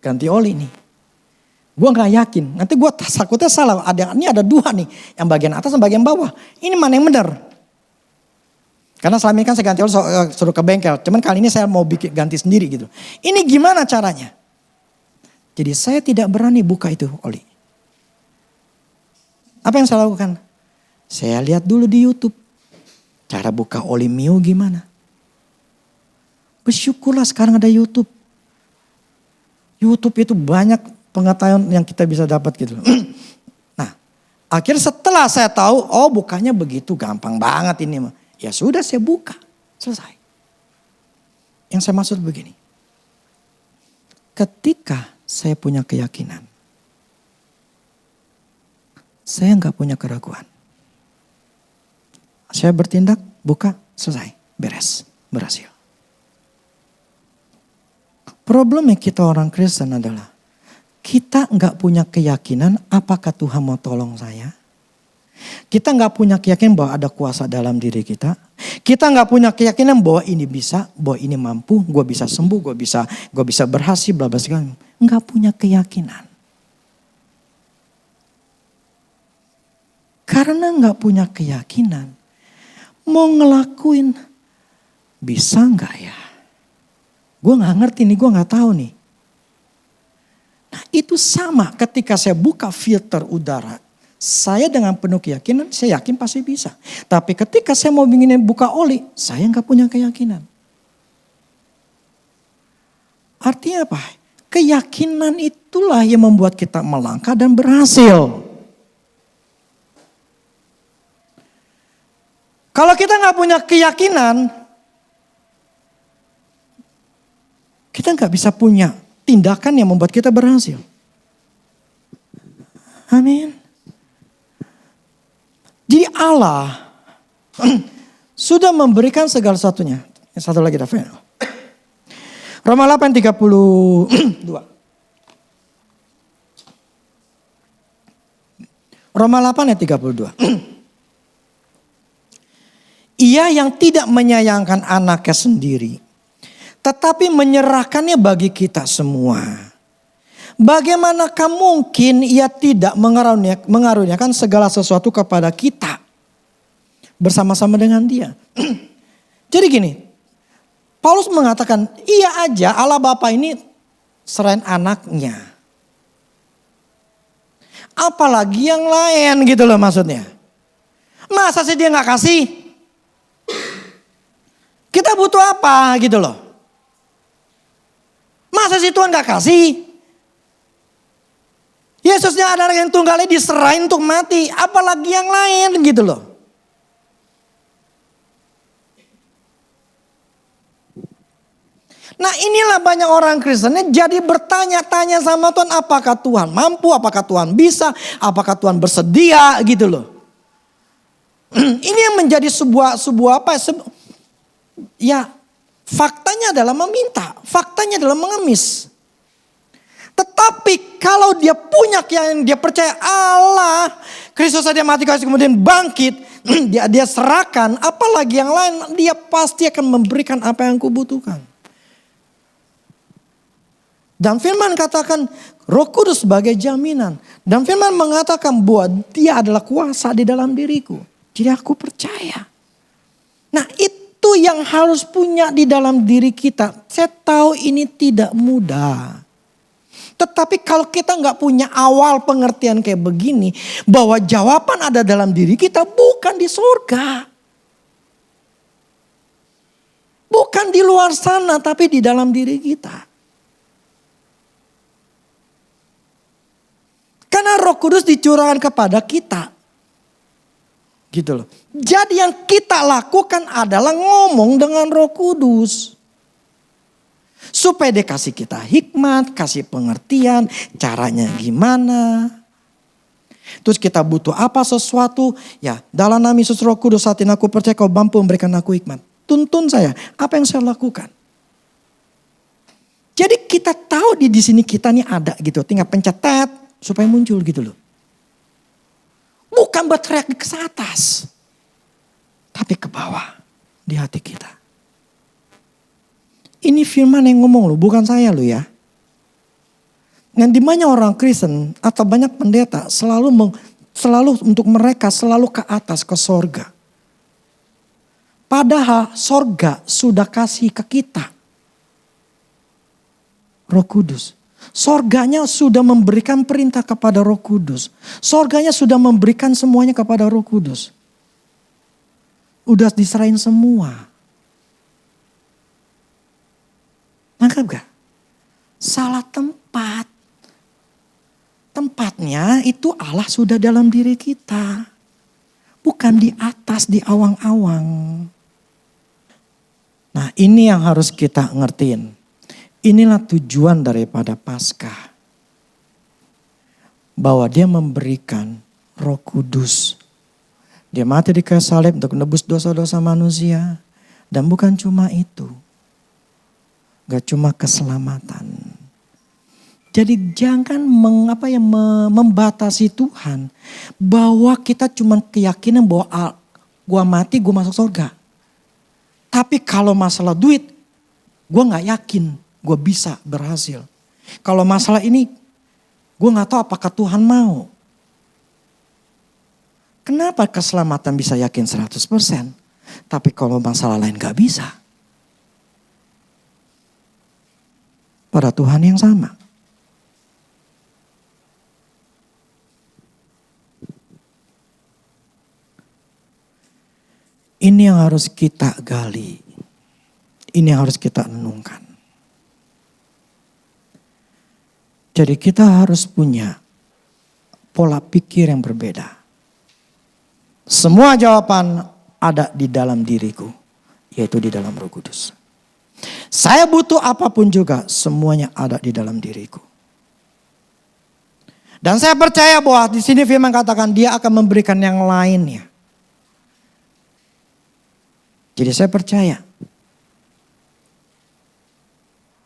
ganti oli nih. Gue gak yakin, nanti gue takutnya salah. Ini ada dua nih, yang bagian atas dan bagian bawah. Ini mana yang benar? Karena selama ini kan saya ganti oli suruh ke bengkel. Cuman kali ini saya mau bikin ganti sendiri gitu. Ini gimana caranya? Jadi saya tidak berani buka itu oli. Apa yang saya lakukan? Saya lihat dulu di YouTube. Cara buka oli Mio gimana? Bersyukurlah sekarang ada YouTube. YouTube itu banyak pengetahuan yang kita bisa dapat gitu. Nah, akhirnya setelah saya tahu, oh bukanya begitu gampang banget ini mah. Ya sudah saya buka, selesai. Yang saya maksud begini. Ketika saya punya keyakinan, saya nggak punya keraguan. Saya bertindak, buka, selesai, beres, berhasil. Problemnya kita orang Kristen adalah kita nggak punya keyakinan apakah Tuhan mau tolong saya. Kita nggak punya keyakinan bahwa ada kuasa dalam diri kita. Kita nggak punya keyakinan bahwa ini bisa, bahwa ini mampu, gue bisa sembuh, gue bisa berhasil, bla bla segala. Nggak punya keyakinan. Karena nggak punya keyakinan, mau ngelakuin bisa nggak ya? Gue nggak ngerti nih, gue nggak tahu nih. Nah itu sama ketika saya buka filter udara. Saya dengan penuh keyakinan, saya yakin pasti bisa. Tapi ketika saya mau ingin buka oli, saya nggak punya keyakinan. Artinya apa? Keyakinan itulah yang membuat kita melangkah dan berhasil. Kalau kita nggak punya keyakinan, kita nggak bisa punya tindakan yang membuat kita berhasil. Amin. Jadi Allah sudah memberikan segala sesuatunya. Satu lagi David. Roma 8:32. Roma 8 ayat 32. Ia yang tidak menyayangkan anaknya sendiri, tetapi menyerahkannya bagi kita semua. Bagaimanakah mungkin ia tidak mengaruniakan segala sesuatu kepada kita bersama-sama dengan dia. Jadi gini, Paulus mengatakan iya aja Allah Bapa ini serain anaknya. Apalagi yang lain gitu loh maksudnya. Masa sih dia gak kasih? Kita butuh apa gitu loh. Masa sih Tuhan gak kasih? Yesusnya adalah yang tunggalnya diserahin untuk mati. Apalagi yang lain gitu loh. Nah inilah banyak orang Kristennya jadi bertanya-tanya sama Tuhan. Apakah Tuhan mampu, apakah Tuhan bisa, apakah Tuhan bersedia gitu loh. Ini yang menjadi sebuah apa ya faktanya adalah meminta. Faktanya adalah mengemis. Tetapi kalau dia punya yang dia percaya Allah, Kristus saja mati kemudian bangkit, dia serahkan, apalagi yang lain, dia pasti akan memberikan apa yang kubutuhkan. Dan firman katakan Roh Kudus sebagai jaminan. Dan firman mengatakan bahwa dia adalah kuasa di dalam diriku. Jadi aku percaya. Nah itu yang harus punya di dalam diri kita. Saya tahu ini tidak mudah. Tetapi kalau kita nggak punya awal pengertian kayak begini, bahwa jawaban ada dalam diri kita bukan di surga. Bukan di luar sana tapi di dalam diri kita. Karena Roh Kudus dicurahkan kepada kita. Gitu loh. Jadi yang kita lakukan adalah ngomong dengan Roh Kudus. Supaya dia kasih kita hikmat, kasih pengertian, caranya gimana. Terus kita butuh apa sesuatu, ya dalam nama Yesus Roh Kudus saat ini aku percaya kau mampu memberikan aku hikmat. Tuntun saya, apa yang saya lakukan. Jadi kita tahu di sini kita nih ada gitu, tinggal pencet tab supaya muncul gitu loh. Bukan berteriak ke atas, tapi ke bawah di hati kita. Ini firman yang ngomong loh, bukan saya loh ya. Dan di banyak orang Kristen atau banyak pendeta selalu untuk mereka selalu ke atas, ke sorga. Padahal sorga sudah kasih ke kita Roh Kudus. Sorganya sudah memberikan perintah kepada Roh Kudus. Sorganya sudah memberikan semuanya kepada Roh Kudus. Udah diserahin semua. Nangkap gak? Salah tempat. Tempatnya itu Allah sudah dalam diri kita. Bukan di atas, di awang-awang. Nah ini yang harus kita ngertiin. Inilah tujuan daripada Paskah. Bahwa dia memberikan Roh Kudus. Dia mati di kayu salib untuk menebus dosa-dosa manusia. Dan bukan cuma itu. Gak cuma keselamatan. Jadi jangan membatasi Tuhan. Bahwa kita cuma keyakinan bahwa gua mati gua masuk surga. Tapi kalau masalah duit, gua gak yakin gua bisa berhasil. Kalau masalah ini, gua gak tahu apakah Tuhan mau. Kenapa keselamatan bisa yakin 100%? Tapi kalau masalah lain gak bisa. Pada Tuhan yang sama. Ini yang harus kita gali. Ini yang harus kita renungkan. Jadi kita harus punya pola pikir yang berbeda. Semua jawaban ada di dalam diriku. Yaitu di dalam Roh Kudus. Saya butuh apapun juga, semuanya ada di dalam diriku. Dan saya percaya bahwa di sini firman katakan dia akan memberikan yang lainnya. Jadi saya percaya.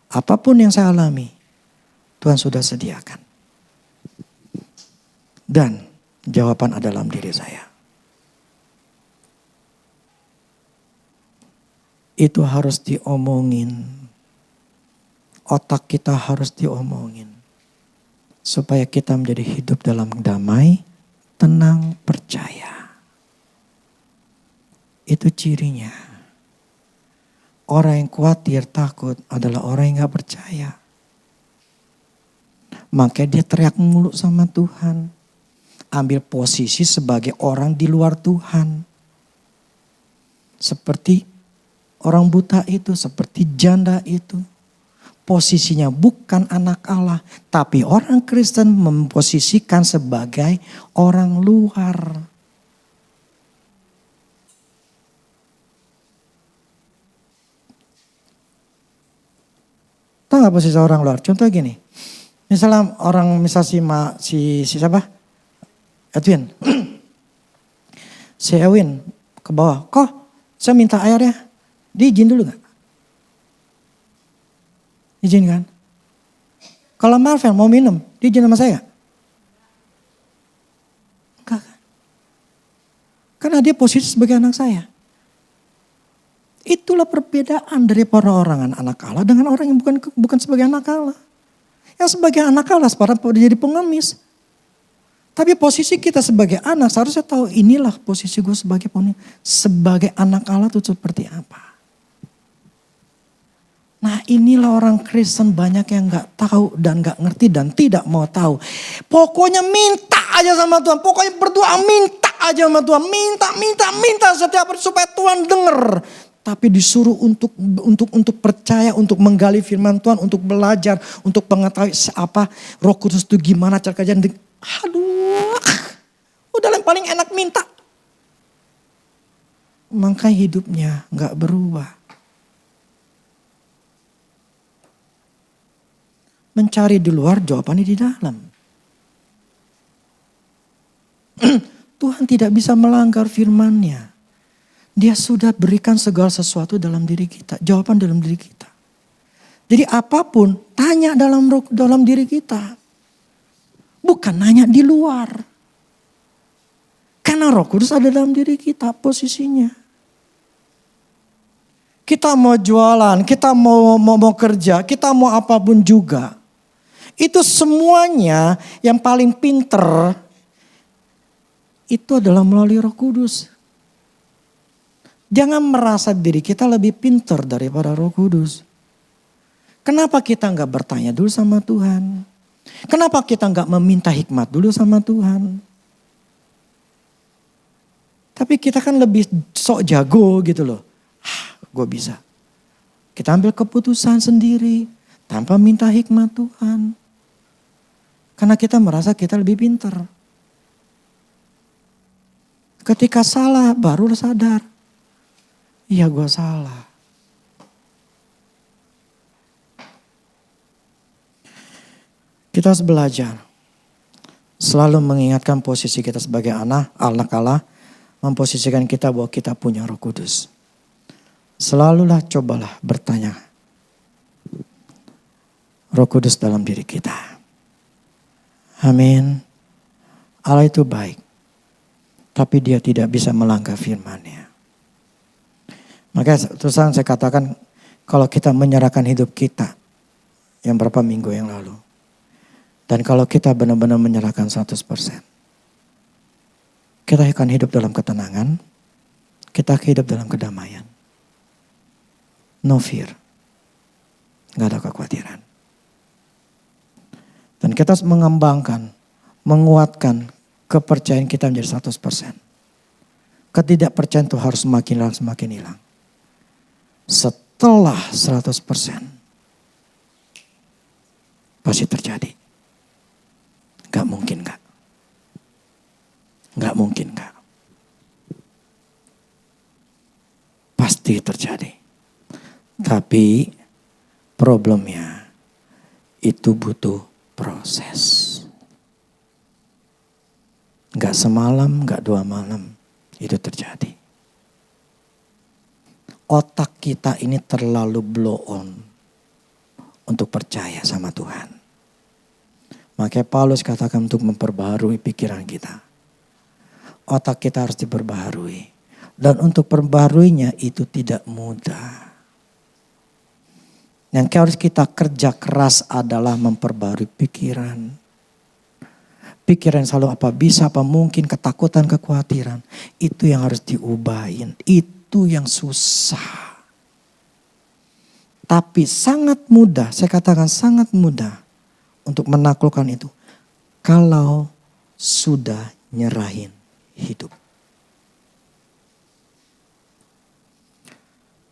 Apapun yang saya alami, Tuhan sudah sediakan. Dan jawaban ada dalam diri saya. Itu harus diomongin. Otak kita harus diomongin. Supaya kita menjadi hidup dalam damai, tenang, percaya. Itu cirinya. Orang yang khawatir, takut adalah orang yang gak percaya. Makanya dia teriak mulu sama Tuhan. Ambil posisi sebagai orang di luar Tuhan. Seperti orang buta itu, seperti janda itu. Posisinya bukan anak Allah. Tapi orang Kristen memposisikan sebagai orang luar. Tahu gak posisi orang luar? Contoh gini. Misalnya orang si siapa? Edwin. Si Edwin ke bawah. Kok saya minta air ya? Diizin dulu gak? Izin kan? Kalau Marvel mau minum, diizin sama saya gak? Enggak kan? Karena dia posisi sebagai anak saya. Itulah perbedaan dari para orang anak Allah dengan orang yang bukan sebagai anak Allah. Yang sebagai anak Allah sekarang jadi pengemis. Tapi posisi kita sebagai anak seharusnya tahu inilah posisi gue sebagai pengemis. Sebagai anak Allah itu seperti apa. Nah inilah orang Kristen banyak yang gak tahu dan gak ngerti dan tidak mau tahu. Pokoknya minta aja sama Tuhan. Pokoknya berdoa minta aja sama Tuhan. Minta setiap hari supaya Tuhan denger. Tapi disuruh untuk percaya, untuk menggali firman Tuhan, untuk belajar, untuk mengetahui apa Roh Kudus itu gimana cara kerjaan. Aduh, udah yang paling enak minta. Makanya hidupnya gak berubah. Mencari di luar, jawabannya di dalam. Tuhan tidak bisa melanggar firman-Nya. Dia sudah berikan segala sesuatu dalam diri kita. Jawaban dalam diri kita. Jadi apapun tanya dalam diri kita. Bukan nanya di luar. Karena Roh Kudus ada dalam diri kita posisinya. Kita mau jualan, kita mau kerja, kita mau apapun juga. Itu semuanya yang paling pinter itu adalah melalui Roh Kudus. Jangan merasa diri kita lebih pinter daripada Roh Kudus. Kenapa kita nggak bertanya dulu sama Tuhan? Kenapa kita nggak meminta hikmat dulu sama Tuhan? Tapi kita kan lebih sok jago gitu loh. Gue bisa. Kita ambil keputusan sendiri tanpa minta hikmat Tuhan. Karena kita merasa kita lebih pintar. Ketika salah baru sadar. Iya gue salah. Kita harus belajar. Selalu mengingatkan posisi kita sebagai anak Allah. Memposisikan kita bahwa kita punya Roh Kudus. Selalulah cobalah bertanya. Roh Kudus dalam diri kita. Amin. Allah itu baik. Tapi dia tidak bisa melanggar firman-Nya. Maka terus saya katakan. Kalau kita menyerahkan hidup kita. Yang berapa minggu yang lalu. Dan kalau kita benar-benar menyerahkan 100%. Kita akan hidup dalam ketenangan. Kita hidup dalam kedamaian. No fear. Gak ada kekhawatiran. Dan kita harus mengembangkan, menguatkan kepercayaan kita menjadi 100%. Ketidakpercayaan itu harus semakin hilang. Setelah 100% pasti terjadi. Gak mungkin gak. Gak mungkin gak. Pasti terjadi. Tapi problemnya itu butuh proses. Gak semalam, gak 2 malam itu terjadi. Otak kita ini terlalu blow on untuk percaya sama Tuhan. Makanya Paulus katakan untuk memperbaharui pikiran kita. Otak kita harus diperbaharui. Dan untuk perbaharuinya itu tidak mudah. Yang harus kita kerja keras adalah memperbarui pikiran. Pikiran selalu apa bisa, apa mungkin, ketakutan, kekhawatiran. Itu yang harus diubahin. Itu yang susah. Tapi sangat mudah, saya katakan sangat mudah untuk menaklukkan itu. Kalau sudah nyerahin hidup.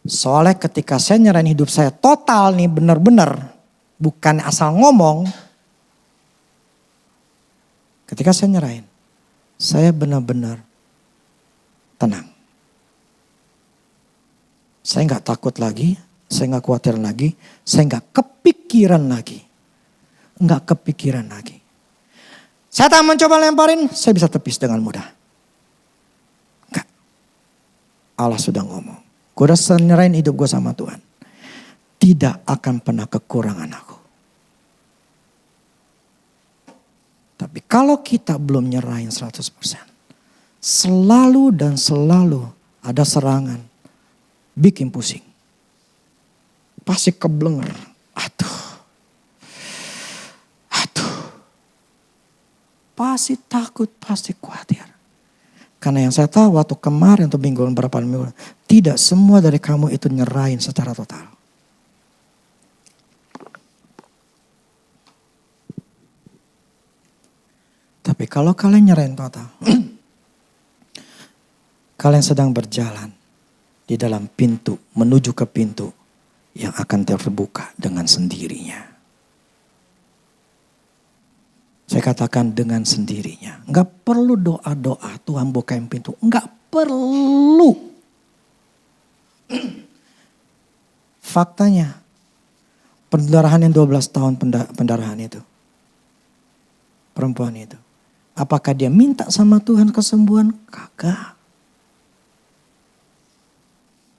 Soalnya ketika saya nyerahin hidup saya total nih benar-benar. Bukan asal ngomong. Ketika saya nyerahin. Saya benar-benar tenang. Saya gak takut lagi. Saya gak khawatir lagi. Saya gak kepikiran lagi. Gak kepikiran lagi. Saya tak mencoba lemparin. Saya bisa tepis dengan mudah. Enggak. Allah sudah ngomong. Gue udah nyerahin hidup gue sama Tuhan. Tidak akan pernah kekurangan aku. Tapi kalau kita belum nyerahin 100%. Selalu dan selalu ada serangan. Bikin pusing. Pasti keblenger. Aduh. Pasti takut, pasti khawatir. Karena yang saya tahu waktu kemarin atau beberapa minggu. Tidak semua dari kamu itu nyerahin secara total. Tapi kalau kalian nyerahin total. Kalian sedang berjalan di dalam pintu. Menuju ke pintu yang akan terbuka dengan sendirinya. Saya katakan dengan sendirinya. Enggak perlu doa-doa Tuhan bukain pintu. Enggak perlu. Faktanya. Pendarahan yang 12 tahun pendarahan itu. Perempuan itu. Apakah dia minta sama Tuhan kesembuhan? Kagak.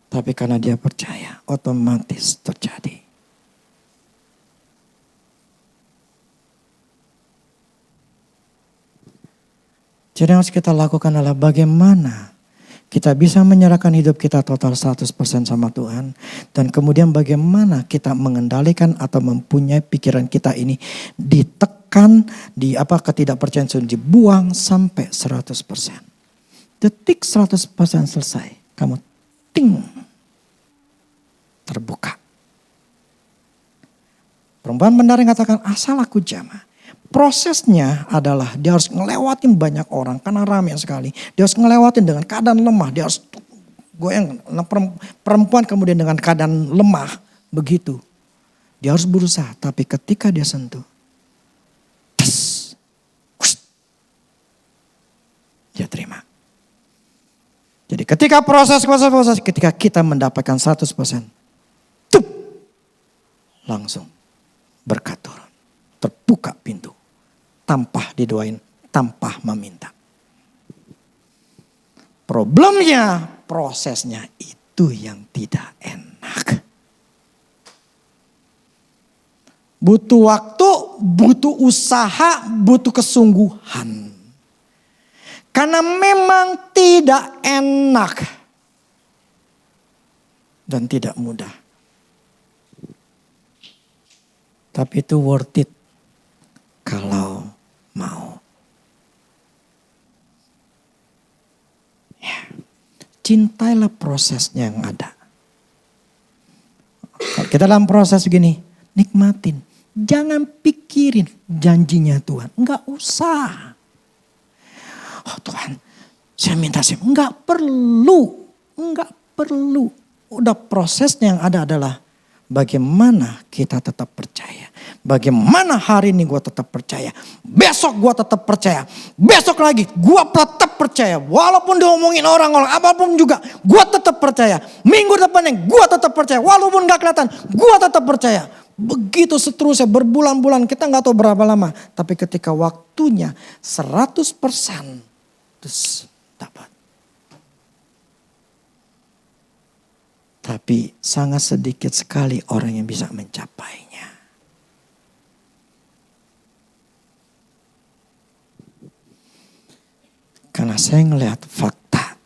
Tapi karena dia percaya, otomatis terjadi. Jadi yang harus kita lakukan adalah bagaimana kita bisa menyerahkan hidup kita total 100% sama Tuhan. Dan kemudian bagaimana kita mengendalikan atau mempunyai pikiran kita ini ditekan, ketidakpercayaan itu dibuang sampai 100%. Detik 100% selesai, kamu ting, terbuka. Perempuan benar yang katakan, asal aku jamah. Prosesnya adalah dia harus ngelewatin banyak orang karena ramai sekali. Dia harus ngelewatin dengan keadaan lemah. Dia harus goyang. Perempuan kemudian dengan keadaan lemah begitu. Dia harus berusaha. Tapi ketika dia sentuh. Dia terima. Jadi ketika proses ketika kita mendapatkan 100%. Langsung berkat turun. Terbuka pintu. Tanpa didoain, tanpa meminta. Problemnya, prosesnya itu yang tidak enak. Butuh waktu, butuh usaha, butuh kesungguhan. Karena memang tidak enak. Dan tidak mudah. Tapi itu worth it. Kalau mau. Ya. Cintailah prosesnya yang ada. Kalau kita dalam proses begini, nikmatin. Jangan pikirin janjinya Tuhan. Enggak usah. Oh Tuhan, saya minta sih. Enggak perlu. Enggak perlu. Udah prosesnya yang ada adalah bagaimana kita tetap percaya. Bagaimana hari ini gue tetap percaya. Besok gue tetap percaya. Besok lagi gue tetap percaya. Walaupun diomongin orang-orang apapun juga. Gue tetap percaya. Minggu depannya gue tetap percaya. Walaupun gak kelihatan gue tetap percaya. Begitu seterusnya berbulan-bulan. Kita gak tahu berapa lama. Tapi ketika waktunya 100% terus dapat. Tapi sangat sedikit sekali orang yang bisa mencapainya. Karena saya ngelihat fakta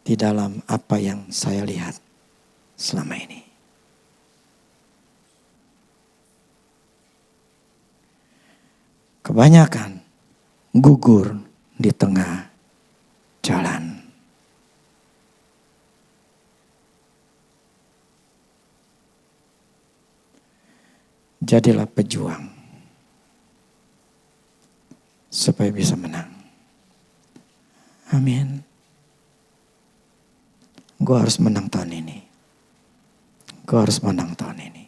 di dalam apa yang saya lihat selama ini. Kebanyakan gugur di tengah jalan. Jadilah pejuang supaya bisa menang. Amin. Gue harus menang tahun ini. Gue harus menang tahun ini.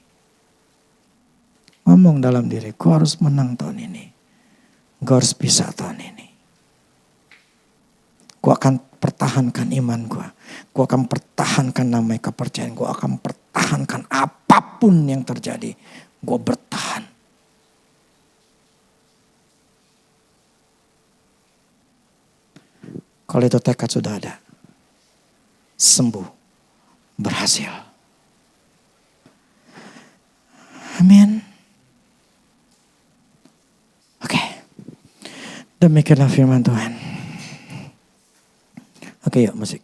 Ngomong dalam diri, gue harus menang tahun ini. Gue harus bisa tahun ini. Gue akan pertahankan iman gue. Gue akan pertahankan namanya kepercayaan. Gue akan pertahankan apapun yang terjadi. Gue bertahan. Kalau itu tekad sudah ada. Sembuh. Berhasil. Amin. Oke. Demikianlah firman Tuhan. Oke, yuk musik.